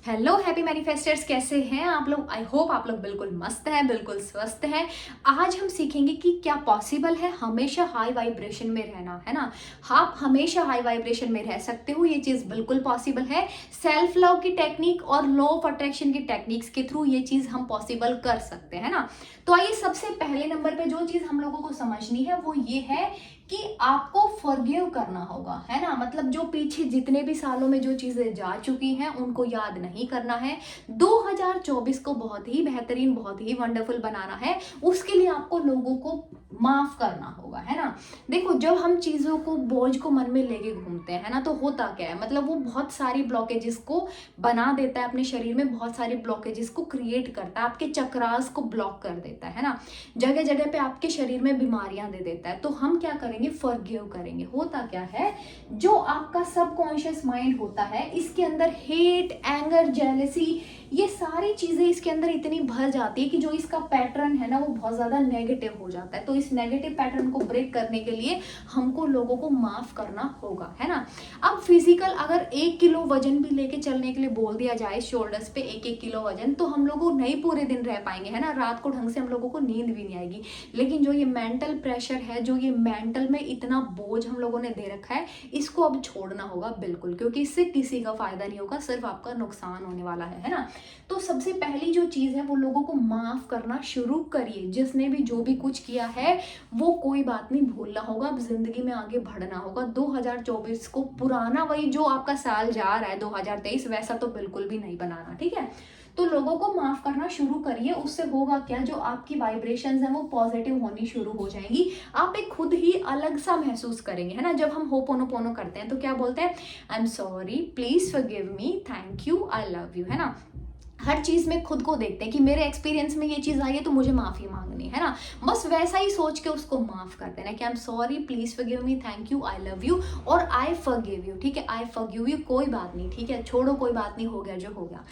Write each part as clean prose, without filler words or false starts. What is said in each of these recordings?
Hello happy मैनिफेस्टर्स, कैसे हैं आप लोग? आई होप आप लोग बिल्कुल मस्त हैं, बिल्कुल स्वस्थ हैं। आज हम सीखेंगे कि क्या पॉसिबल है हमेशा हाई वाइब्रेशन में रहना, है ना। आप हमेशा हाई वाइब्रेशन में रह सकते हो, ये चीज़ बिल्कुल पॉसिबल है। सेल्फ लव की टेक्निक और लॉ ऑफ अट्रैक्शन की टेक्निक्स के थ्रू ये चीज़ हम पॉसिबल कर सकते हैं ना। तो आइए, सबसे पहले नंबर पे जो चीज़ हम लोगों को समझनी है वो ये है कि आपको फॉरगिव करना होगा, है ना। मतलब जो पीछे जितने भी सालों में जो चीजें जा चुकी हैं उनको याद नहीं करना है। 2024 को बहुत ही बेहतरीन, बहुत ही वंडरफुल बनाना है। उसके लिए आपको लोगों को माफ करना होगा, है ना। देखो, जब हम चीजों को, बोझ को मन में लेके घूमते हैं ना, तो होता क्या है, मतलब वो बहुत सारी ब्लॉकेजेस को बना देता है अपने शरीर में, बहुत सारी ब्लॉकेजेस को क्रिएट करता है, आपके चक्रास को ब्लॉक कर देता है ना। जगह जगह पे आपके शरीर में बीमारियां दे देता है। तो हम क्या करेंगे, फॉरगिव करेंगे। होता क्या है, जो आपका सबकॉन्शियस माइंड होता है, इसके अंदर हेट, एंगर, जेलसी, ये सारी चीजें इसके अंदर इतनी भर जाती है कि जो इसका पैटर्न है ना, वो बहुत ज्यादा नेगेटिव हो जाता है। तो इस नेगेटिव पैटर्न को ब्रेक करने के लिए हमको लोगों को माफ करना होगा, है ना। अब फिजिकल, अगर 1 किलो वजन भी लेके चलने के लिए बोल दिया जाए, शोल्डर्स पे 1-1 किलो वजन, तो हम लोग नहीं पूरे दिन रह पाएंगे, है ना। रात को ढंग से हम लोगों को नींद भी नहीं आएगी। लेकिन जो ये मेंटल प्रेशर है, जो ये मेंटल में इतना बोझ हम लोगों ने दे रखा है, इसको अब छोड़ना होगा बिल्कुल, क्योंकि इससे किसी का फायदा नहीं होगा, सिर्फ आपका नुकसान होने वाला है ना। तो सबसे पहली जो चीज है, वो लोगों को माफ करना शुरू करिए। जिसने भी जो भी कुछ किया है, वो कोई बात नहीं, भूलना होगा। अब जिंदगी में आगे बढ़ना होगा। 2024 को पुराना, वही जो आपका साल जा रहा है 2023, वैसा तो बिल्कुल भी नहीं बनाना, ठीक है। तो लोगों को माफ करना शुरू करिए। उससे होगा क्या, जो आपकी वाइब्रेशंस हैं वो पॉजिटिव होनी शुरू हो जाएंगी। आप एक खुद ही अलग सा महसूस करेंगे, है ना। जब हम होपोनोपोनो करते हैं तो क्या बोलते हैं, I am sorry, please forgive me, thank you, I love you, है ना। हर चीज में खुद को देखते हैं कि मेरे एक्सपीरियंस में ये चीज आई है तो मुझे माफी मांगनी है ना। बस वैसा ही सोच के उसको माफ कर देना कि I am sorry, please forgive me, thank you, I love you, और आई फॉरगिव यू, ठीक है। आई फॉरगिव यू, कोई बात नहीं, ठीक है, छोड़ो, कोई बात नहीं, हो गया जो हो गया।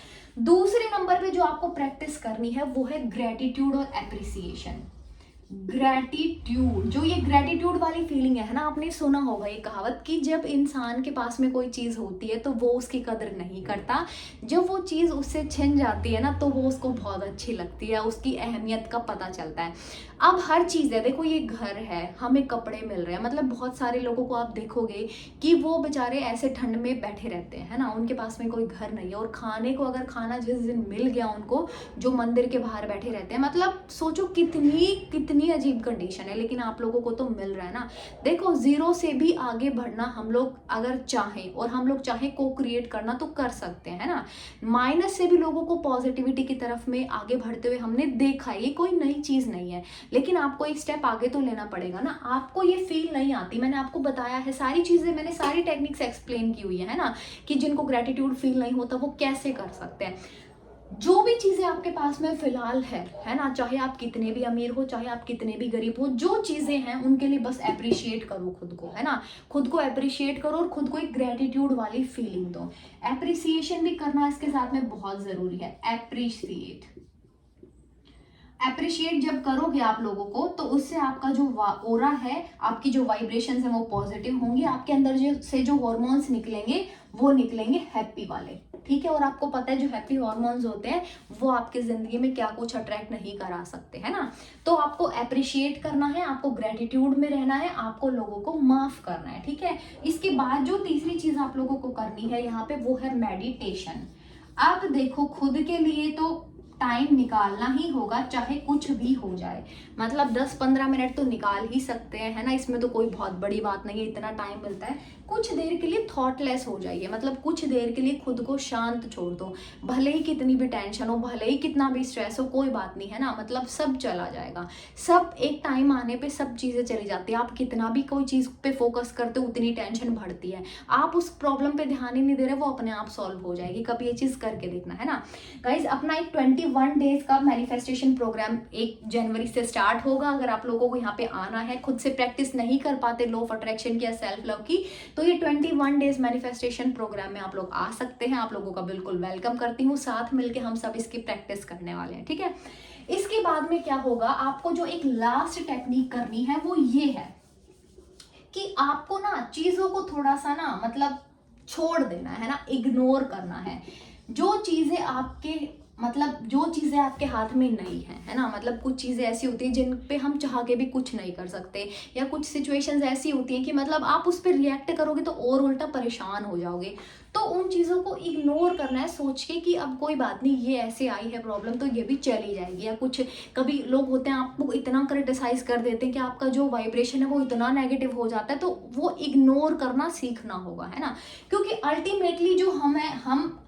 दूसरे नंबर पे जो आपको प्रैक्टिस करनी है वो है ग्रेटिट्यूड और एप्रिसिएशन। ग्रेटिट्यूड, जो ये ग्रेटिट्यूड वाली फीलिंग है ना, आपने सुना होगा ये कहावत कि जब इंसान के पास में कोई चीज होती है तो वो उसकी कदर नहीं करता, जब वो चीज उससे छिन जाती है ना तो वो उसको बहुत अच्छी लगती है, उसकी अहमियत का पता चलता है। अब हर चीज है, देखो ये घर है, हमें कपड़े मिल रहे हैं, मतलब बहुत सारे लोगों को आप देखोगे कि वो बेचारे ऐसे ठंड में बैठे रहते हैं, है ना, उनके पास में कोई घर नहीं है, और खाने को, अगर खाना जिस दिन मिल गया उनको, जो मंदिर के बाहर बैठे रहते हैं, मतलब सोचो कितनी कितनी अजीब कंडीशन है, लेकिन आप लोगों को तो मिल रहा है ना। देखो, जीरो से भी आगे बढ़ना हम लोग अगर चाहें, और हम लोग चाहें को क्रिएट करना, तो कर सकते हैं ना। माइनस से भी लोगों को पॉजिटिविटी की तरफ में आगे बढ़ते हुए हमने देखा है, ये कोई नई चीज नहीं है। लेकिन आपको एक स्टेप आगे तो लेना पड़ेगा ना। आपको ये फील नहीं आती, मैंने आपको बताया है सारी चीजें, मैंने सारी टेक्निक्स एक्सप्लेन की हुई है ना, कि जिनको ग्रेटिट्यूड फील नहीं होता वो कैसे कर सकते हैं। जो भी चीजें आपके पास में फिलहाल है ना, चाहे आप कितने भी अमीर हो, चाहे आप कितने भी गरीब हो, जो चीजें हैं उनके लिए बस अप्रिशिएट करो खुद को, है ना। खुद को अप्रिशिएट करो और खुद को एक ग्रेटिट्यूड वाली फीलिंग दो। अप्रिसिएशन भी करना इसके साथ में बहुत जरूरी है। अप्रिशिएट जब करोगे आप लोगों को, तो उससे आपका जो ओरा है, आपकी जो वाइब्रेशंस है वो पॉजिटिव होंगी, आपके अंदर जो हॉर्मोन्स निकलेंगे वो निकलेंगे हैप्पी वाले, ठीक है। और आपको पता है जो हैप्पी हॉर्मोन्स होते हैं वो आपकी जिंदगी में क्या कुछ अट्रैक्ट नहीं करा सकते, है ना। तो आपको अप्रिशिएट करना है, आपको ग्रेटिट्यूड में रहना है, आपको लोगों को माफ करना है, ठीक है। इसके बाद जो तीसरी चीज आप लोगों को करनी है यहाँ पे, वो है मेडिटेशन। अब देखो, खुद के लिए तो टाइम निकालना ही होगा, चाहे कुछ भी हो जाए। मतलब 10-15 मिनट तो निकाल ही सकते हैं, है ना। इसमें तो कोई बहुत बड़ी बात नहीं है, इतना टाइम मिलता है। कुछ देर के लिए थॉटलेस हो जाइए, मतलब कुछ देर के लिए खुद को शांत छोड़ दो। भले ही कितनी भी टेंशन हो, भले ही कितना भी स्ट्रेस हो, कोई बात नहीं, है ना। मतलब सब चला जाएगा, सब एक टाइम आने पे सब चीजें चली जाती है। आप कितना भी कोई चीज पे फोकस करते हो, उतनी टेंशन बढ़ती है। आप उस प्रॉब्लम पे ध्यान ही नहीं दे रहे, वो अपने आप सॉल्व हो जाएगी। कभी ये चीज करके देखना, है ना गाइज। अपना एक 21 डेज का मैनिफेस्टेशन प्रोग्राम 1 जनवरी से स्टार्ट होगा। अगर आप लोगों को यहाँ पे आना है, खुद से प्रैक्टिस नहीं कर पाते लॉ ऑफ अट्रैक्शन की या सेल्फ लव की, तो ये 21 डेज मैनिफेस्टेशन प्रोग्राम में आप लोग आ सकते हैं। आप लोगों का बिल्कुल वेलकम करती हूँ, साथ मिलके हम सब इसकी प्रैक्टिस करने वाले हैं, ठीक है। इसके बाद में क्या होगा, आपको जो एक लास्ट टेक्निक करनी है वो ये है कि आपको ना चीजों को थोड़ा सा ना, मतलब छोड़ देना है ना, इग्नोर करना है। जो चीज़ें आपके मतलब जो चीज़ें आपके हाथ में नहीं है, है ना, मतलब कुछ चीज़ें ऐसी होती हैं जिन पे हम चाह के भी कुछ नहीं कर सकते, या कुछ सिचुएशंस ऐसी होती हैं कि मतलब आप उस पर रिएक्ट करोगे तो और उल्टा परेशान हो जाओगे। तो उन चीज़ों को इग्नोर करना है, सोच के कि अब कोई बात नहीं, ये ऐसे आई है प्रॉब्लम तो ये भी चली जाएगी। या कुछ कभी लोग होते हैं आपको इतना क्रिटिसाइज कर देते हैं कि आपका जो वाइब्रेशन है वो इतना नेगेटिव हो जाता है, तो वो इग्नोर करना सीखना होगा, है ना। क्योंकि अल्टीमेटली जो हम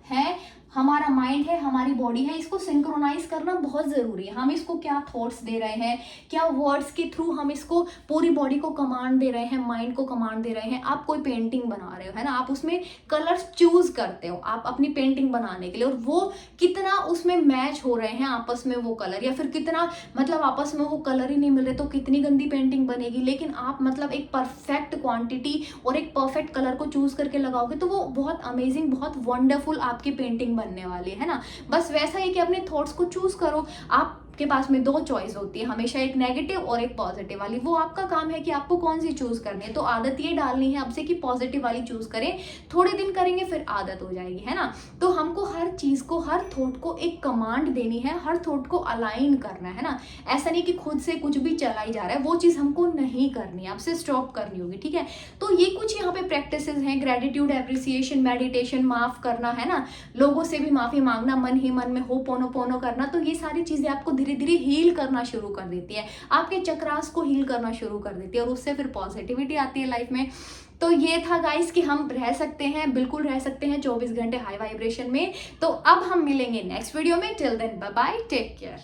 हैं, हमारा माइंड है, हमारी बॉडी है, इसको सिंक्रोनाइज करना बहुत ज़रूरी है। हम इसको क्या थॉट्स दे रहे हैं, क्या वर्ड्स के थ्रू हम इसको पूरी बॉडी को कमांड दे रहे हैं, माइंड को कमांड दे रहे हैं। आप कोई पेंटिंग बना रहे हो, है ना, आप उसमें कलर्स चूज करते हो आप अपनी पेंटिंग बनाने के लिए, और वो कितना उसमें मैच हो रहे हैं आपस में वो कलर, या फिर कितना मतलब आपस में वो कलर ही नहीं मिल रहे तो कितनी गंदी पेंटिंग बनेगी। लेकिन आप मतलब एक परफेक्ट क्वांटिटी और एक परफेक्ट कलर को चूज करके लगाओगे तो वो बहुत अमेजिंग, बहुत वंडरफुल आपकी पेंटिंग बनने वाली है ना। बस वैसा ही कि अपने थॉट्स को चूज करो। आपके पास में दो चॉइस होती है हमेशा, एक नेगेटिव और एक पॉजिटिव वाली। वो आपका काम है कि आपको कौन सी चूज करनी है। तो आदत ये डालनी है अब से कि पॉजिटिव वाली चूज करें। थोड़े दिन करेंगे फिर आदत हो जाएगी, है ना। तो हमको हर चीज को, हर थॉट को एक कमांड देनी है, हर थॉट को अलाइन करना है ना। ऐसा नहीं कि खुद से कुछ भी चला ही जा रहा है, वो चीज हमको नहीं करनी है, आपसे स्टॉप करनी होगी, ठीक है। तो ये कुछ यहाँ पे प्रैक्टिसेस हैं, ग्रेटिट्यूड, एप्रिसिएशन, मेडिटेशन, माफ करना, है ना, लोगों से भी माफी मांगना, मन ही मन में हो पोनो पोनो करना। तो ये सारी चीजें आपको धीरे धीरे हील करना शुरू कर देती है, आपके चक्रास को हील करना शुरू कर देती है, और उससे फिर पॉजिटिविटी आती है लाइफ में। तो ये था गाइस कि हम रह सकते हैं, बिल्कुल रह सकते हैं 24 घंटे हाई वाइब्रेशन में। तो अब हम मिलेंगे नेक्स्ट वीडियो में। Till then bye bye, take care.